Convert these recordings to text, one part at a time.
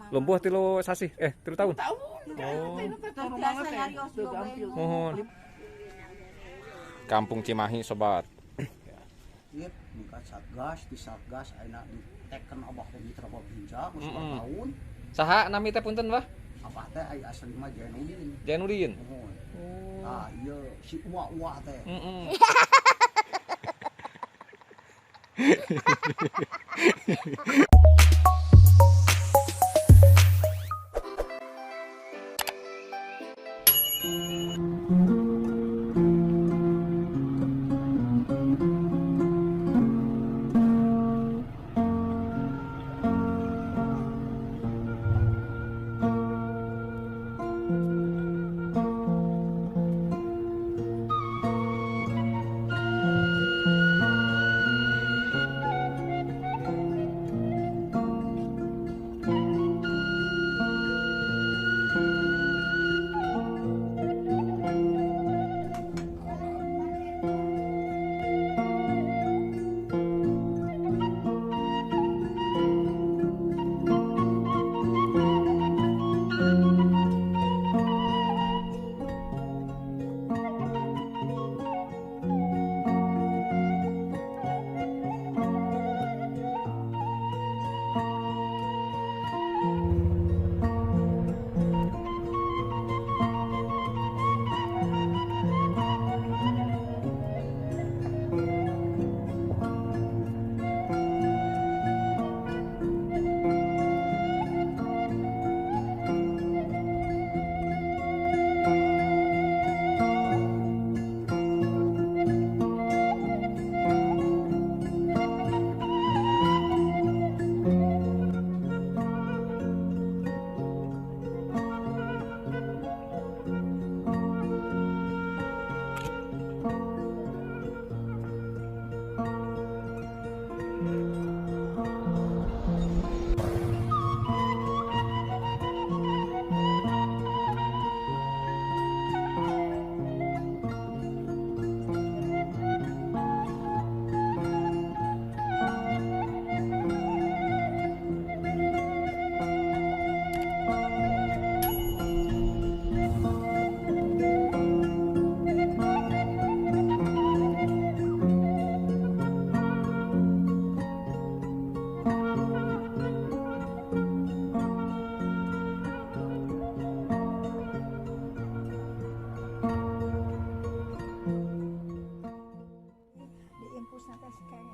Lumpuh tilu sasi, tilu tahun. Tahun. Oh. Tahun banget teh. Teu gampil. Mohon. Kampung Cimahi sobat. Ieu mingkat satgas di satgas ayeuna diteken Abah Mitra Babinsa geus 2 tahun. Saha nami teh punten, Bah? Abah teh aya asli mah Jainuddin. Jainuddin. Mohon. Ah, ieu si Uwa teh.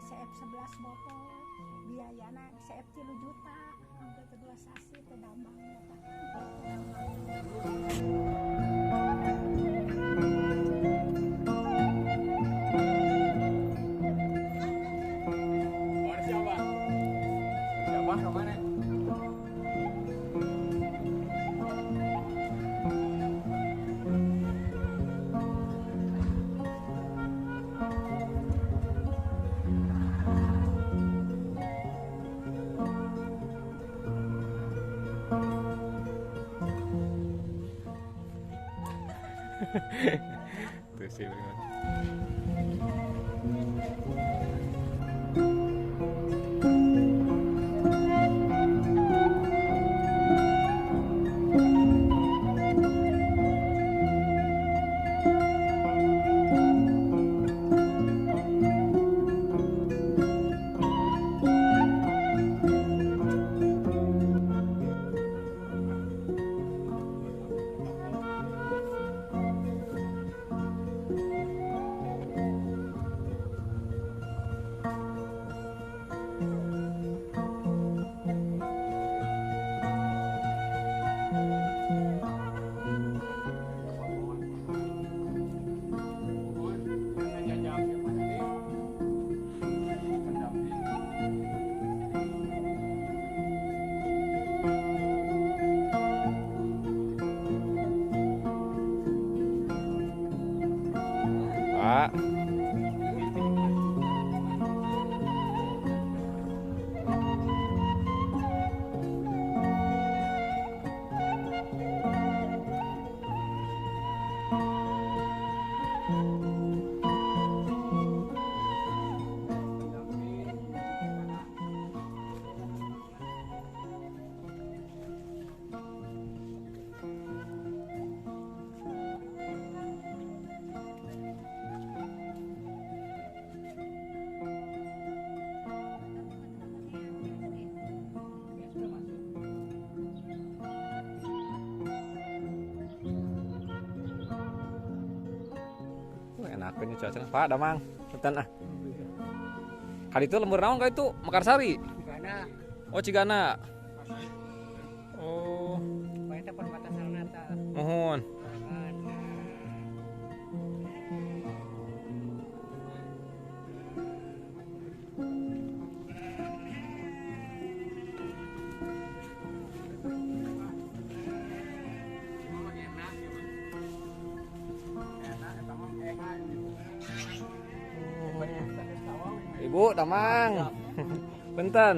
CF 11 botol biayana CF 3 juta sampai kedua sasi ke damang Siapa kemana? Tuh sih Penyu cuaca. Pak, damang. Punten ah. Kali itu lembur naon kali itu? Mekarsari. Karena Oh, Cigana. Oh, banyak perbatasan nata. mohon. Ibu, damang. Punten.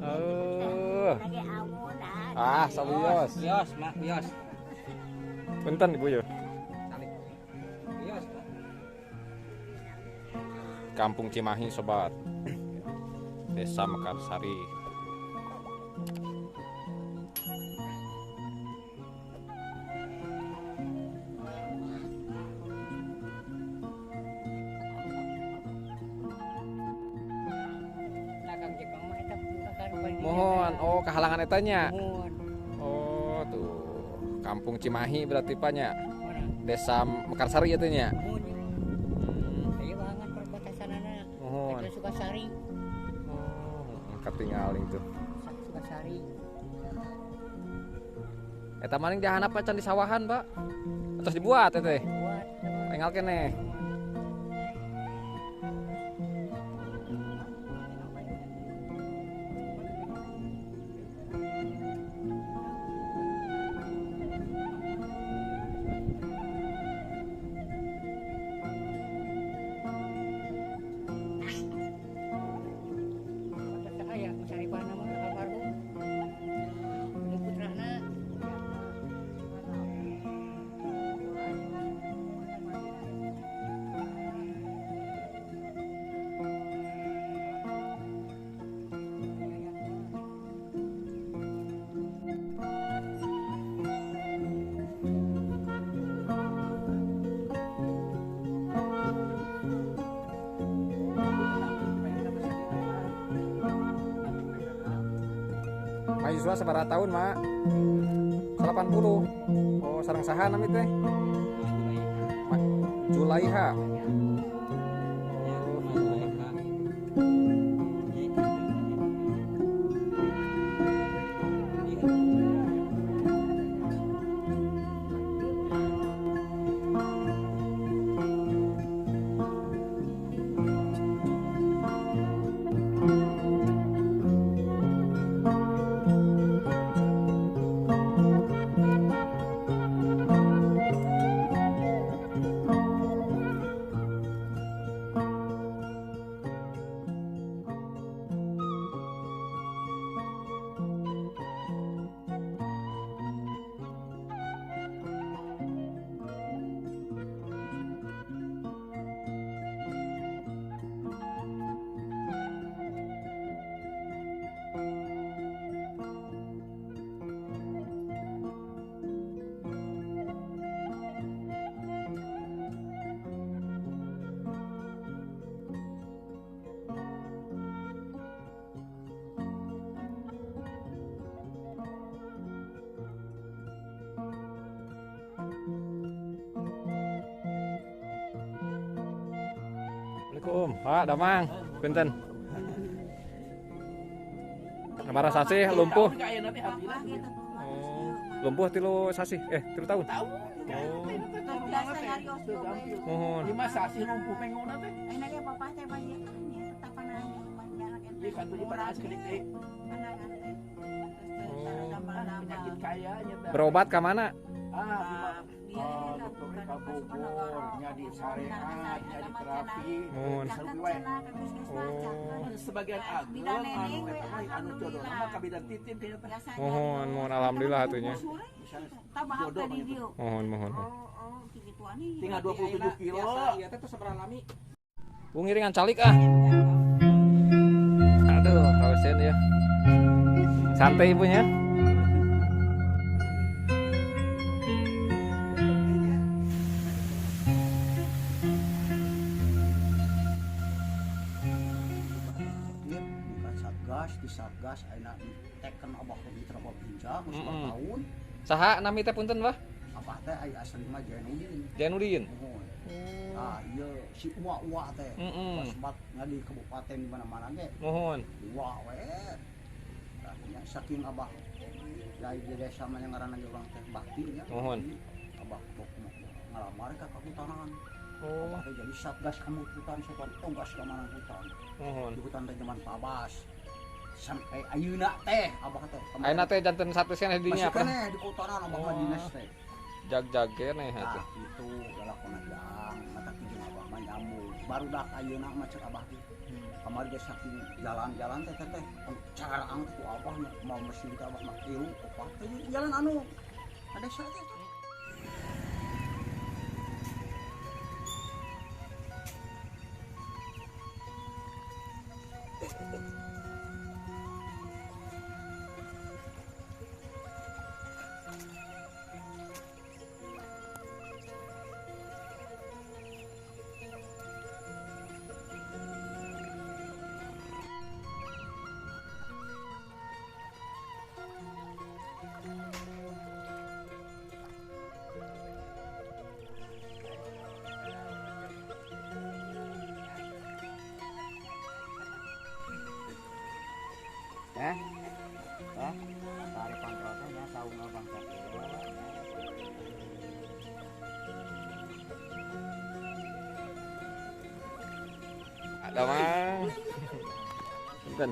Lagi amun ah. Sabios. Bios, mak, bios. Punten Ibu yo. Bios. Kampung Cimahi sobat. Desa Mekarsari. Dagang Jepang mah eta akan bagi. Mohon, oh kehalangan etanya. Mohon. Oh tuh, Kampung Cimahi berarti paknya. Mana? Desa Mekarsari itu nya. Mohon. Hmm, Ayo banget perbatasan anak. mohon. Kita Sukasari. Oh, ketinggalan itu. Sukasari. Eta maning dihanap pacan di sawahan, Pak. Terus dibuat teh. Buat Tinggal kene. saya mencari bahan nama almarhum. Ini putrana. Mahasiswa seberapa tahun, Mak? 80. Oh, sareng saha nami teh? Julaiha. Assalamualaikum, Pak Damang. Punten. Kamara sasi lumpuh. Oh, lumpuh tilu sasi. Tilu tahun. Oh, Biasa nyarios juga. mohon. Lima sasi lumpuh pengona teh. Ay nage papa teh banyak kan ya tetap panahnya banyak kan. Ieu kan beli pada askedik teh. Penyakit kaya nya teh. Berobat ke mana? Dokter ka Bogor, nya di Sarehat, nya di terapi. Mohon. Sarugi wae. Sebagian ageng anu jodoh mah ka bidan titin kayaknya teh. Mohon alhamdulillah atunya. Tambah apa di dia? Mohon. Oh, gituan nih. Tinggal 27 kilo. Iya teh seberang lami. Bu ngiringan calik ah. Aduh, kausen ya. Santai ibunya. Di Satgas ayeuna diteken Abah Mitra Babinja geus 2 tahun. Saha nami teh punten, Bah? abah teh aya asli mah Jainuddin. Jainuddin. Nuhun. Nah, ieu si Uwa teh. Sebat di kabupaten di mana-mana ge. Nuhun. Uwa we. Tah nya saking abah dari di desa mah yang ngaranna urang teh bakti nya. Nuhun. Abah ngalamar ka kahutanan. Oh. Abah teh jadi satgas kamu hutan setan tugas keamanan hutan. Nuhun. Di hutan teh zaman Pabas. Sampai ayeuna teh abah teh. Ayeuna teh janten satu sen dinya masih keneh di kahutanan abah mah dinas teh. Jag-jag keneh Nah, atuh. itu galakona jang mata kijing abah mah nyambung. Barudak ayeuna mah cek abah teh. Kamari ge saking jalan-jalan teh teh caraan ku abah nya mau mesin teh abah mah kieu opah teh jalan anu ada saja. Tarik kontrolnya tahu nggak bang Ada mah. Punten.